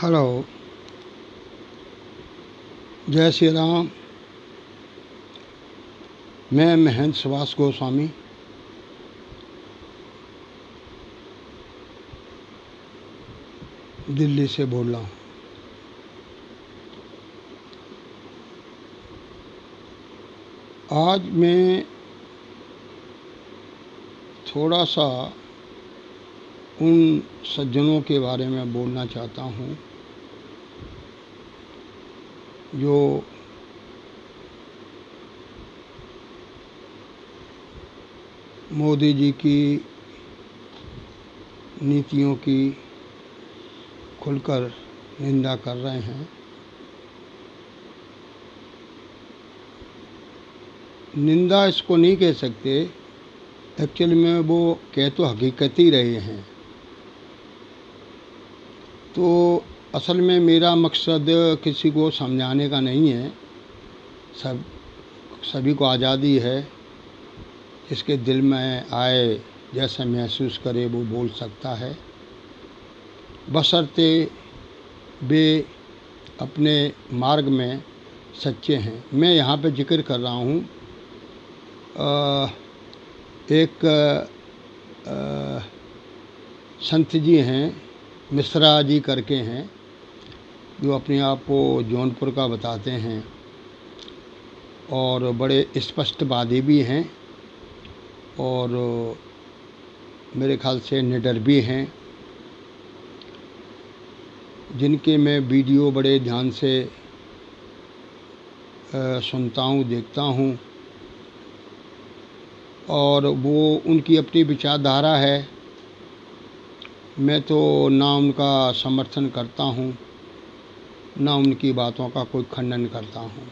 Hello, जय श्री राम। मैं महेंद्र सुभाष गोस्वामी दिल्ली से बोल रहा हूँ। आज मैं थोड़ा सा उन सज्जनों के बारे में बोलना चाहता हूँ जो मोदी जी की नीतियों की खुलकर निंदा कर रहे हैं। निंदा इसको नहीं कह सकते, एक्चुअली में वो कह तो हकीकत ही रहे हैं। तो असल में मेरा मकसद किसी को समझाने का नहीं है। सभी को आज़ादी है, इसके दिल में आए जैसा महसूस करे वो बोल सकता है, बशर्ते वे अपने मार्ग में सच्चे हैं। मैं यहाँ पे जिक्र कर रहा हूँ एक संत जी हैं, मिश्रा जी करके हैं, जो अपने आप को जौनपुर का बताते हैं और बड़े स्पष्टवादी भी हैं और मेरे ख्याल से निडर भी हैं, जिनके मैं वीडियो बड़े ध्यान से सुनता हूँ, देखता हूँ और वो उनकी अपनी विचारधारा है। मैं तो ना उनका समर्थन करता हूँ, ना उनकी बातों का कोई खंडन करता हूँ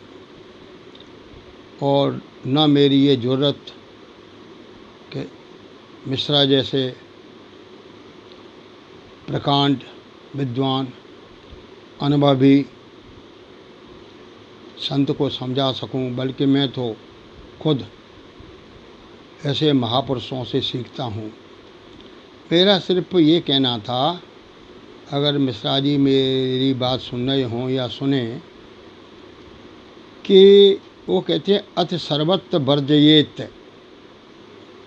और ना मेरी ये ज़रूरत कि मिश्रा जैसे प्रकांड विद्वान अनुभवी संत को समझा सकूं, बल्कि मैं तो खुद ऐसे महापुरुषों से सीखता हूँ। मेरा सिर्फ ये कहना था, अगर मिश्रा जी मेरी बात सुन रहे हों या सुने, कि वो कहते हैं अति सर्वत्र वर्जयेत,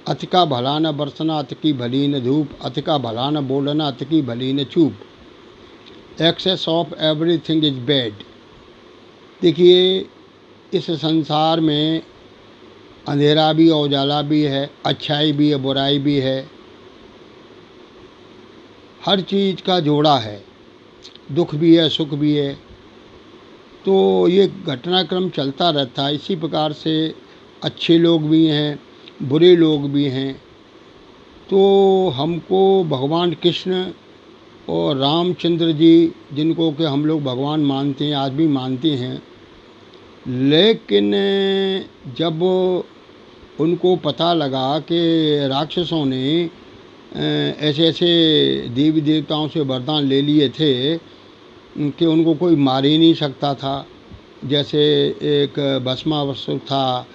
अति का भला न बरसना अति की भली न धूप, अति का भला न बोलना अति की भली न चूप, excess of everything is bad. देखिए, इस संसार में अंधेरा भी और उजाला भी है, अच्छाई भी है, बुराई भी है, हर चीज़ का जोड़ा है, दुख भी है, सुख भी है। तो ये घटनाक्रम चलता रहता है। इसी प्रकार से अच्छे लोग भी हैं, बुरे लोग भी हैं। तो हमको भगवान कृष्ण और रामचंद्र जी, जिनको कि हम लोग भगवान मानते हैं, आज भी मानते हैं, लेकिन जब उनको पता लगा कि राक्षसों ने ऐसे ऐसे देवी देवताओं से वरदान ले लिए थे कि उनको कोई मार ही नहीं सकता था। जैसे एक भस्मासुर था,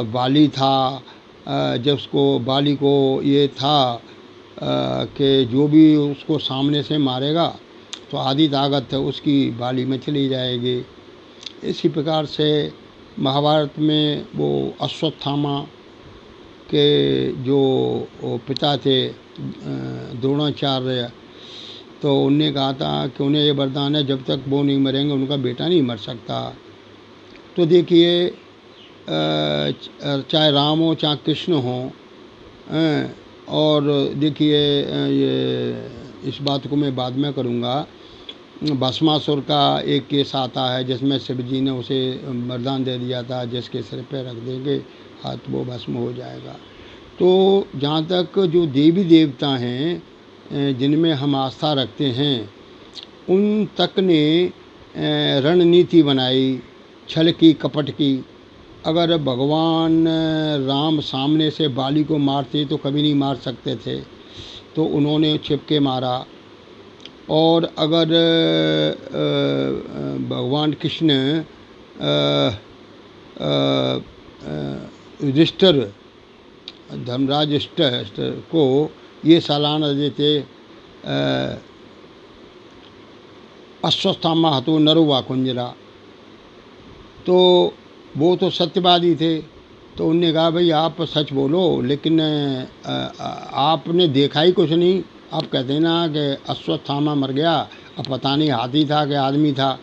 बाली था, जब उसको बाली को ये था कि जो भी उसको सामने से मारेगा तो आधी ताकत उसकी बाली में चली जाएगी। इसी प्रकार से महाभारत में वो अश्वत्थामा के जो पिता थे द्रोणाचार्य, तो उनने कहा था कि उन्हें ये वरदान है, जब तक वो नहीं मरेंगे उनका बेटा नहीं मर सकता। तो देखिए, चाहे राम हो चाहे कृष्ण हो, और देखिए ये इस बात को मैं बाद में करूँगा। भस्मासुर का एक केस आता है जिसमें शिव जी ने उसे वरदान दे दिया था, जिसके सिर पे रख देंगे हाथ वो भस्म हो जाएगा। तो जहाँ तक जो देवी देवता हैं जिनमें हम आस्था रखते हैं, उन तक ने रणनीति बनाई छल की, कपट की। अगर भगवान राम सामने से बाली को मारते तो कभी नहीं मार सकते थे, तो उन्होंने छिप के मारा। और अगर भगवान कृष्ण युधिष्ठिर, धर्मराज युधिष्ठिर को ये सलाह न देते अश्वत्थामा हतो नरो वा कुंजरा। तो वो तो सत्यवादी थे, तो उनने कहा भाई आप सच बोलो, लेकिन आपने देखा ही कुछ नहीं। आप कहते हैं ना कि अश्वत्थामा मर गया, अब पता नहीं हाथी था कि आदमी था।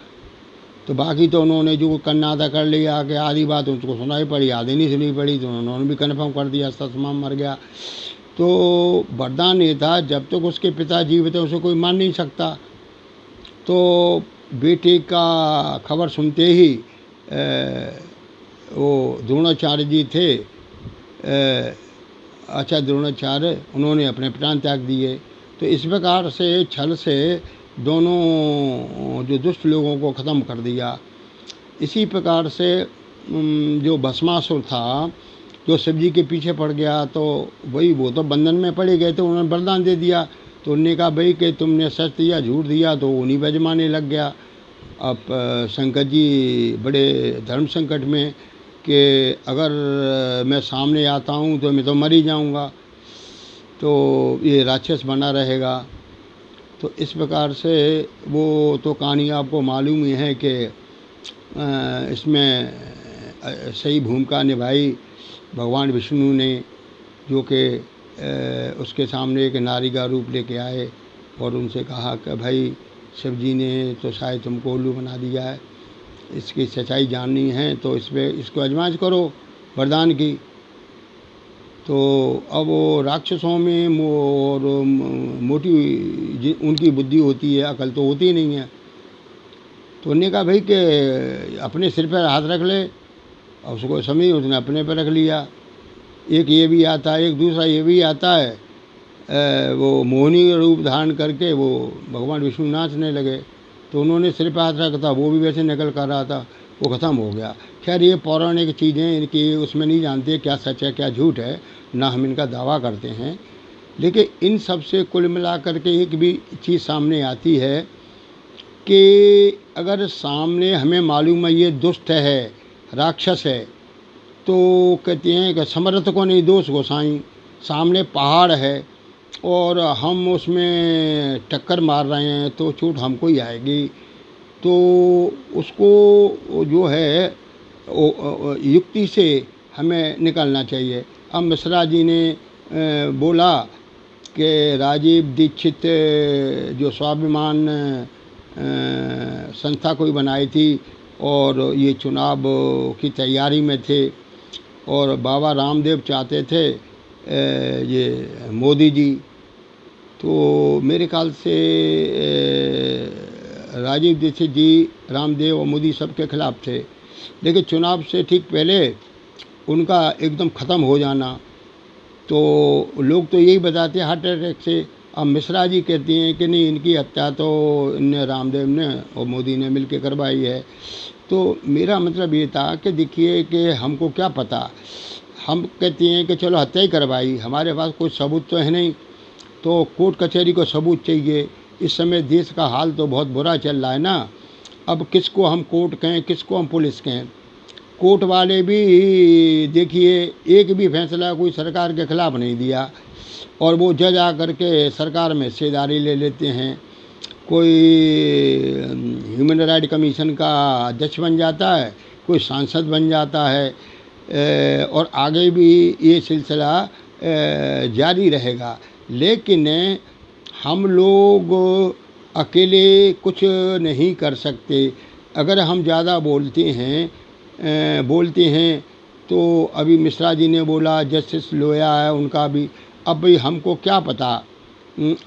तो बाकी तो उन्होंने जो करना था कर लिया, कि आधी बात उनको सुनाई पड़ी, आधी नहीं सुनी पड़ी, तो उन्होंने भी कन्फर्म कर दिया अश्वत्थामा मर गया। तो वरदान ये था, जब तक उसके पिता जीवित है उसे कोई मार नहीं सकता। तो बेटे का खबर सुनते ही वो द्रोणाचार्य जी थे, अच्छा द्रोणाचार्य, उन्होंने अपने प्राण त्याग दिए। तो इस प्रकार से छल से दोनों जो दुष्ट लोगों को ख़त्म कर दिया। इसी प्रकार से जो भस्मासुर था, जो शिव जी के पीछे पड़ गया, तो वही वो तो बंधन में पड़े गए थे, उन्होंने वरदान दे दिया। तो उन्होंने कहा भाई कि तुमने सच दिया झूठ दिया, तो उन्हीं पे जमाने लग गया। अब शंकर जी बड़े धर्म संकट में कि अगर मैं सामने आता हूँ तो मैं तो मर ही जाऊँगा, तो ये राक्षस बना रहेगा। तो इस प्रकार से वो तो कहानी आपको मालूम ही है कि इसमें सही भूमिका निभाई भगवान विष्णु ने, जो कि उसके सामने एक नारी का रूप लेके आए और उनसे कहा कि भाई शिव जी ने तो शायद तुमको उल्लू बना दिया है, इसकी सच्चाई जाननी है तो इसको आजमाइश करो वरदान की। तो अब वो राक्षसों में और मोटी उनकी बुद्धि होती है, अकल तो होती नहीं है। तो उन्होंने कहा भाई कि अपने सिर पर हाथ रख ले, और उसको समझ उसने अपने पर रख लिया। एक ये भी आता है, एक दूसरा ये भी आता है, वो मोहिनी रूप धारण करके वो भगवान विष्णु नाचने लगे, तो उन्होंने सिर पर हाथ रखा था, वो भी वैसे नकल कर रहा था, वो ख़त्म हो गया। खैर ये पौराणिक चीज़ें, इनकी उसमें नहीं जानते क्या सच है क्या झूठ है, ना हम इनका दावा करते हैं। लेकिन इन सब से कुल मिला करके एक भी चीज़ सामने आती है कि अगर सामने हमें मालूम है ये दुष्ट है, राक्षस है, तो कहते हैं कि समर्थ को नहीं दोष गोसाई। सामने पहाड़ है और हम उसमें टक्कर मार रहे हैं तो चोट हमको ही आएगी। तो उसको जो है युक्ति से हमें निकलना चाहिए। अब मिश्रा जी ने बोला कि राजीव दीक्षित जो स्वाभिमान संस्था कोई बनाई थी और ये चुनाव की तैयारी में थे, और बाबा रामदेव चाहते थे ये मोदी जी, तो मेरे ख्याल से राजीव दीक्षित जी, रामदेव और मोदी सबके खिलाफ थे। लेकिन चुनाव से ठीक पहले उनका एकदम ख़त्म हो जाना, तो लोग तो यही बताते हैं हार्ट अटैक से। अब मिश्रा जी कहती हैं कि नहीं, इनकी हत्या तो इनने रामदेव ने और मोदी ने मिलकर करवाई है। तो मेरा मतलब ये था कि देखिए कि हमको क्या पता, हम कहती हैं कि चलो हत्या ही करवाई, हमारे पास कोई सबूत तो है नहीं, तो कोर्ट कचहरी को सबूत चाहिए। इस समय देश का हाल तो बहुत बुरा चल रहा है ना। अब किसको हम कोर्ट कहें, किसको हम पुलिस कहें। कोर्ट वाले भी देखिए एक भी फैसला कोई सरकार के खिलाफ नहीं दिया, और वो जज आकर के सरकार में हिस्सेदारी ले लेते हैं। कोई ह्यूमन राइट कमीशन का अध्यक्ष बन जाता है, कोई सांसद बन जाता है, और आगे भी ये सिलसिला जारी रहेगा। लेकिन हम लोग अकेले कुछ नहीं कर सकते। अगर हम ज़्यादा बोलते हैं तो अभी मिश्रा जी ने बोला, जस्टिस लोया है उनका भी, अब भाई हमको क्या पता।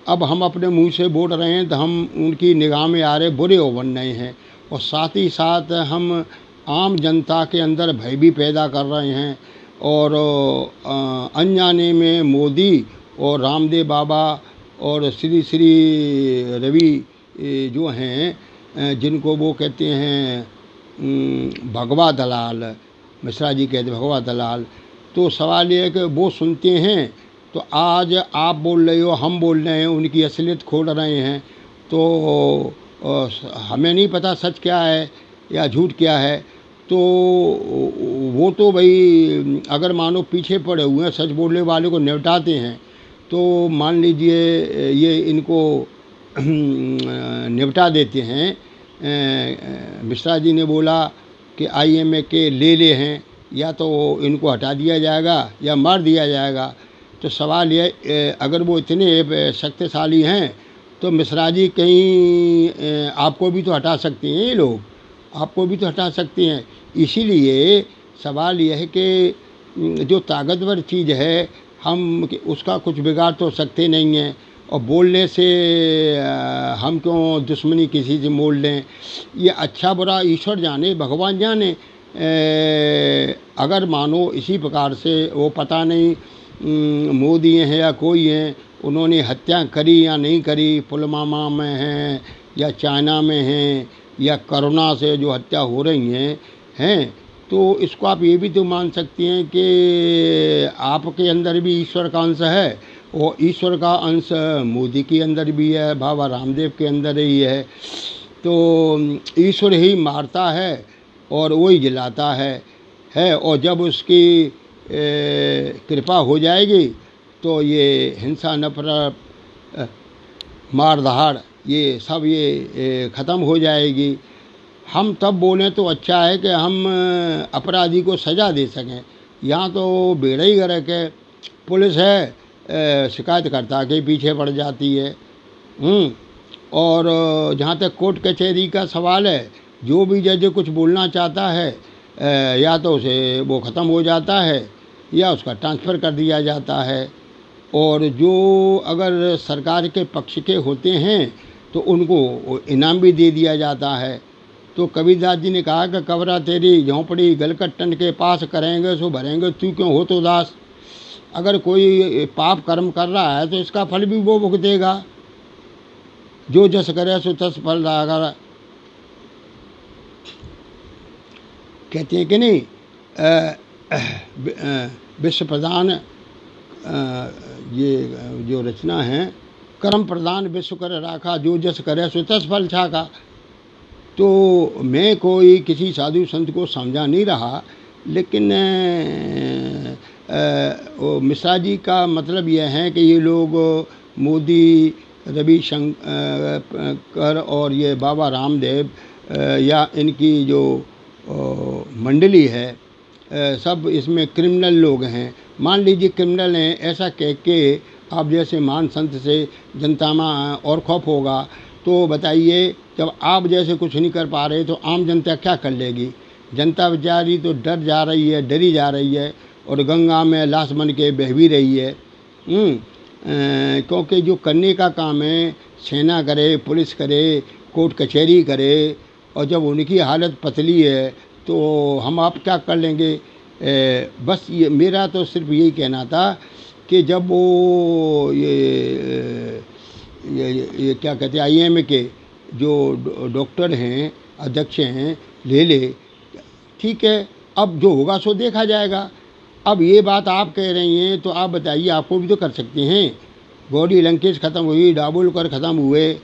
अब हम अपने मुंह से बोल रहे हैं तो हम उनकी निगाह में आ रहे बुरे हो बन रहे हैं, और साथ ही साथ हम आम जनता के अंदर भय भी पैदा कर रहे हैं। और अनजाने में मोदी और रामदेव बाबा और श्री श्री रवि जो हैं, जिनको वो कहते हैं भगवा दलाल, मिश्रा जी कहते भगवा दलाल, तो सवाल ये है कि वो सुनते हैं, तो आज आप बोल रहे हो, हम बोल रहे हैं, उनकी असलियत खोल रहे हैं, तो हमें नहीं पता सच क्या है या झूठ क्या है। तो वो तो भाई अगर मानो पीछे पड़े हुए हैं, सच बोलने वाले को निपटाते हैं, तो मान लीजिए ये इनको निपटा देते हैं, मिश्रा जी ने बोला कि IMA के ले हैं, या तो इनको हटा दिया जाएगा या मार दिया जाएगा। तो सवाल ये, अगर वो इतने शक्तिशाली हैं तो मिश्रा जी कहीं आपको भी तो हटा सकते हैं, ये लोग आपको भी तो हटा सकते हैं। इसीलिए सवाल यह है कि जो ताकतवर चीज़ है हम उसका कुछ बिगाड़ तो सकते नहीं हैं, और बोलने से हम क्यों दुश्मनी किसी से मोल लें। ये अच्छा बुरा ईश्वर जाने, भगवान जाने। अगर मानो इसी प्रकार से वो पता नहीं मोदी हैं या कोई हैं, उन्होंने हत्या करी या नहीं करी, पुलवामा में हैं या चाइना में हैं या कोरोना से जो हत्या हो रही हैं, तो इसको आप ये भी तो मान सकती हैं कि आपके अंदर भी ईश्वर का अंश है, और ईश्वर का अंश मोदी के अंदर भी है, बाबा रामदेव के अंदर ही है। तो ईश्वर ही मारता है और वही जिलाता है, और जब उसकी कृपा हो जाएगी तो ये हिंसा, नफरत, मार धाड़, ये सब ये ख़त्म हो जाएगी। हम तब बोलें तो अच्छा है कि हम अपराधी को सज़ा दे सकें। यहाँ तो बेड़ा ही गर्क है, पुलिस है शिकायतकर्ता के पीछे पड़ जाती है। और जहाँ तक कोर्ट कचहरी का सवाल है, जो भी जज कुछ बोलना चाहता है या तो उसे वो ख़त्म हो जाता है या उसका ट्रांसफ़र कर दिया जाता है। और जो अगर सरकार के पक्ष के होते हैं तो उनको इनाम भी दे दिया जाता है। तो कबीरदास जी ने कहा कि कबरा तेरी झोंपड़ी गलकट्टन के पास, करेंगे सो भरेंगे तू क्यों हो तो दास। अगर कोई पाप कर्म कर रहा है तो इसका फल भी वो भुगतेगा, जो जस करे सो तस फल अगर कहते हैं कि नहीं, विश्व प्रधान, ये जो रचना है, कर्म प्रधान विश्व कर राखा, जो जस करे सो तस फल छाका। तो मैं कोई किसी साधु संत को समझा नहीं रहा, लेकिन मिश्रा जी का मतलब यह है कि ये लोग मोदी, रविशंकर और ये बाबा रामदेव या इनकी जो मंडली है, सब इसमें क्रिमिनल लोग हैं। मान लीजिए क्रिमिनल हैं, ऐसा कह के आप जैसे महान संत से जनता में और खौफ होगा। तो बताइए, जब आप जैसे कुछ नहीं कर पा रहे तो आम जनता क्या कर लेगी। जनता बेचारी तो डर जा रही है, डरी जा रही है, और गंगा में लाश बन के बह भी रही है। क्योंकि जो करने का काम है, सेना करे, पुलिस करे, कोर्ट कचहरी करे, और जब उनकी हालत पतली है तो हम आप क्या कर लेंगे। बस ये मेरा तो सिर्फ यही कहना था कि जब वो ये क्या कहते हैं, IMA के जो डॉक्टर हैं, अध्यक्ष हैं, ले ठीक है, अब जो होगा सो देखा जाएगा। अब ये बात आप कह रही हैं तो आप बताइए, आपको भी तो कर सकते हैं। गौरी लंकेश ख़त्म हुई, दाभोलकर ख़त्म हुए,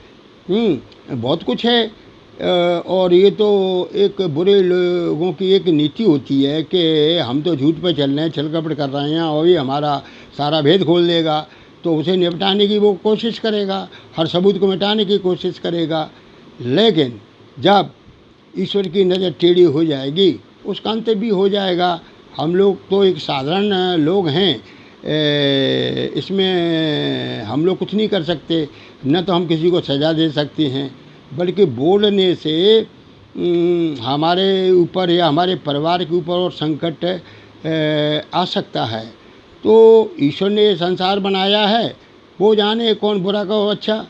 बहुत कुछ है। और ये तो एक बुरे लोगों की एक नीति होती है कि हम तो झूठ पे चल रहे हैं, छल कपट कर रहे हैं, और ये हमारा सारा भेद खोल देगा, तो उसे निपटाने की वो कोशिश करेगा, हर सबूत को मिटाने की कोशिश करेगा। लेकिन जब ईश्वर की नज़र टेढ़ी हो जाएगी, उसका अंत भी हो जाएगा। हम लोग तो एक साधारण लोग हैं, इसमें हम लोग कुछ नहीं कर सकते। न तो हम किसी को सज़ा दे सकते हैं, बल्कि बोलने से हमारे ऊपर या हमारे परिवार के ऊपर और संकट आ सकता है। तो ईश्वर ने संसार बनाया है, वो जाने कौन बुरा कहो अच्छा।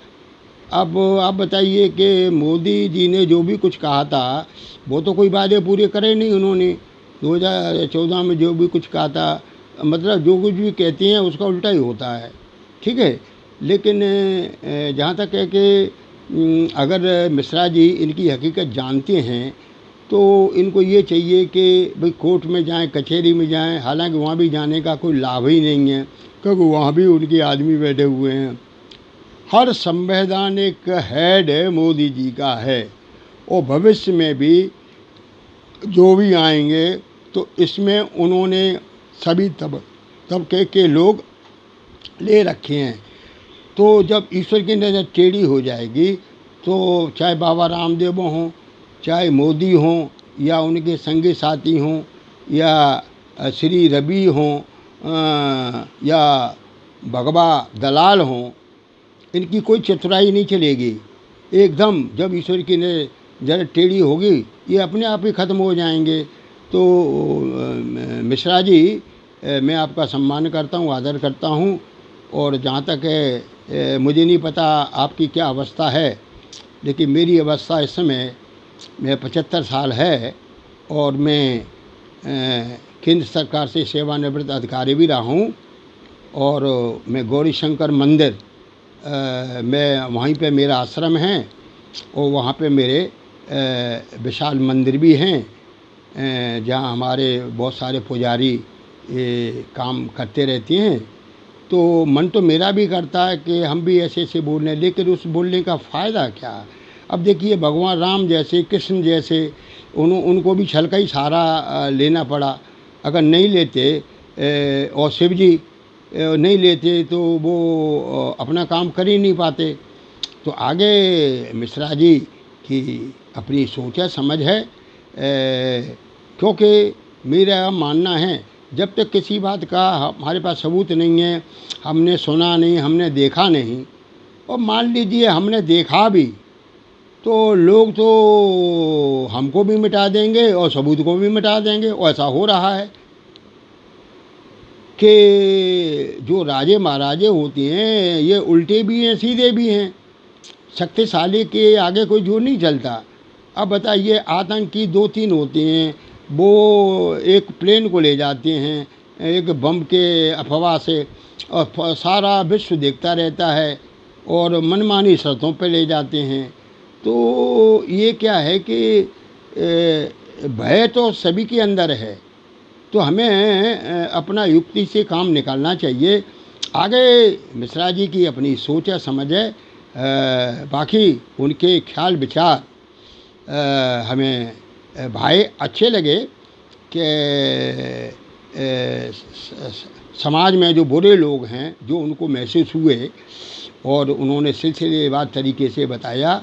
अब आप बताइए कि मोदी जी ने जो भी कुछ कहा था, वो तो कोई वादे पूरे करे नहीं उन्होंने। 2014 में जो भी कुछ कहा था, मतलब जो कुछ भी कहते हैं उसका उल्टा ही होता है, ठीक है। लेकिन जहाँ तक है कि अगर मिश्रा जी इनकी हकीकत जानते हैं तो इनको ये चाहिए कि भाई कोर्ट में जाएं, कचहरी में जाएं। हालांकि वहाँ भी जाने का कोई लाभ ही नहीं है, क्योंकि वहाँ भी उनके आदमी बैठे हुए हैं। हर संवैधानिक हेड मोदी जी का है, और भविष्य में भी जो भी आएंगे तो इसमें उन्होंने सभी तबके के लोग ले रखे हैं। तो जब ईश्वर की नज़र टेढ़ी हो जाएगी तो चाहे बाबा रामदेव हों, चाहे मोदी हों, या उनके संगी साथी हों, या श्री रवि हों, या भगवा दलाल हों, इनकी कोई चतुराई नहीं चलेगी। एकदम जब ईश्वर की नज़र टेढ़ी होगी, ये अपने आप ही ख़त्म हो जाएंगे। तो मिश्रा जी, मैं आपका सम्मान करता हूँ, आदर करता हूँ। और जहाँ तक है, मुझे नहीं पता आपकी क्या अवस्था है, लेकिन मेरी अवस्था इस समय, मैं 75 साल है और मैं केंद्र सरकार से सेवानिवृत्त अधिकारी भी रहा हूँ। और मैं गौरी शंकर मंदिर, मैं वहीं पे मेरा आश्रम है और वहाँ पे मेरे विशाल मंदिर भी हैं, जहाँ हमारे बहुत सारे पुजारी काम करते रहते हैं। तो मन तो मेरा भी करता है कि हम भी ऐसे ऐसे बोलें, लेकिन उस बोलने का फ़ायदा क्या। अब देखिए, भगवान राम जैसे, कृष्ण जैसे, उनको भी छल का ही सहारा लेना पड़ा। अगर नहीं लेते, और शिव जी नहीं लेते, तो वो अपना काम कर ही नहीं पाते। तो आगे मिश्रा जी की अपनी सोच है, समझ है, क्योंकि मेरा मानना है, जब तक किसी बात का हमारे पास सबूत नहीं है, हमने सुना नहीं, हमने देखा नहीं, और मान लीजिए हमने देखा भी, तो लोग तो हमको भी मिटा देंगे और सबूत को भी मिटा देंगे। और ऐसा हो रहा है कि जो राजे महाराजे होते हैं, ये उल्टे भी हैं, सीधे भी हैं। शक्तिशाली के आगे कोई जोर नहीं चलता। अब बताइए, आतंकी 2-3 होते हैं, वो एक प्लेन को ले जाते हैं एक बम के अफवाह से, और सारा विश्व देखता रहता है, और मनमानी शर्तों पे ले जाते हैं। तो ये क्या है कि भय तो सभी के अंदर है। तो हमें अपना युक्ति से काम निकालना चाहिए। आगे मिश्रा जी की अपनी सोच है, समझ है, बाकी उनके ख्याल विचार हमें भाई अच्छे लगे कि समाज में जो बुरे लोग हैं, जो उनको महसूस हुए और उन्होंने सिलसिलेवार तरीके से बताया,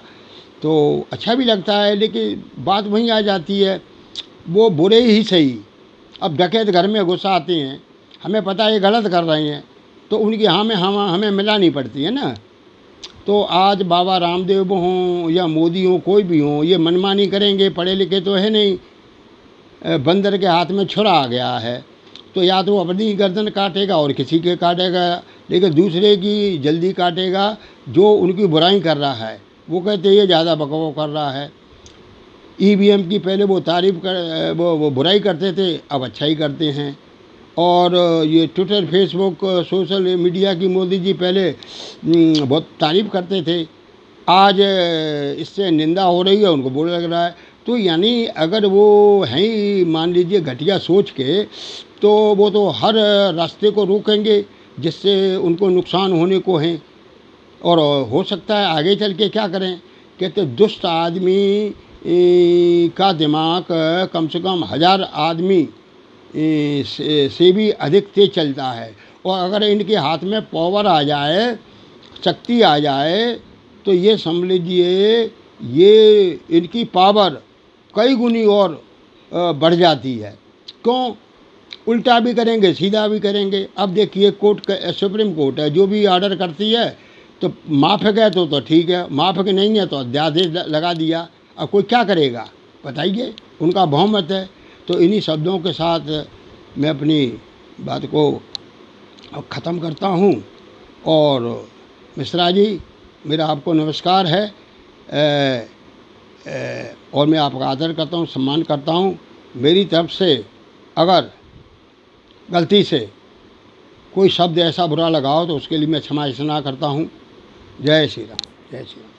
तो अच्छा भी लगता है। लेकिन बात वहीं आ जाती है, वो बुरे ही सही, अब डकैत घर में घुस आते हैं, हमें पता है ये गलत कर रहे हैं, तो उनकी हाँ में हमें मिलानी पड़ती है ना। तो आज बाबा रामदेव हों या मोदी हों, कोई भी हों, ये मनमानी करेंगे। पढ़े लिखे तो है नहीं, बंदर के हाथ में छुरा आ गया है, तो या तो अपनी गर्दन काटेगा और किसी के काटेगा, लेकिन दूसरे की जल्दी काटेगा जो उनकी बुराई कर रहा है। वो कहते हैं ये ज़्यादा बकवाव कर रहा है। ईवीएम की पहले वो तारीफ कर, वो बुराई करते थे, अब अच्छा ही करते हैं। और ये ट्विटर, फेसबुक, सोशल मीडिया की मोदी जी पहले बहुत तारीफ करते थे, आज इससे निंदा हो रही है, उनको बुरा लग रहा है। तो यानी अगर वो हैं ही, मान लीजिए, घटिया सोच के, तो वो तो हर रास्ते को रोकेंगे जिससे उनको नुकसान होने को है। और हो सकता है आगे चल के क्या करें। कहते दुष्ट आदमी का दिमाग कम से कम 1000 आदमी से भी अधिक तेज चलता है। और अगर इनके हाथ में पावर आ जाए, शक्ति आ जाए, तो ये समझ लीजिए, ये इनकी पावर कई गुनी और बढ़ जाती है। क्यों? उल्टा भी करेंगे, सीधा भी करेंगे। अब देखिए, कोर्ट का, सुप्रीम कोर्ट है, जो भी ऑर्डर करती है, तो माफक है तो ठीक है, माफक नहीं है तो अध्यादेश लगा दिया। अब कोई क्या करेगा बताइए, उनका बहुमत है। तो इन्हीं शब्दों के साथ मैं अपनी बात को अब ख़त्म करता हूँ। और मिश्रा जी, मेरा आपको नमस्कार है, और मैं आपका आदर करता हूँ, सम्मान करता हूँ। मेरी तरफ से अगर गलती से कोई शब्द ऐसा बुरा लगा हो, तो उसके लिए मैं क्षमा याचना करता हूँ। जय श्री राम, जय श्री राम।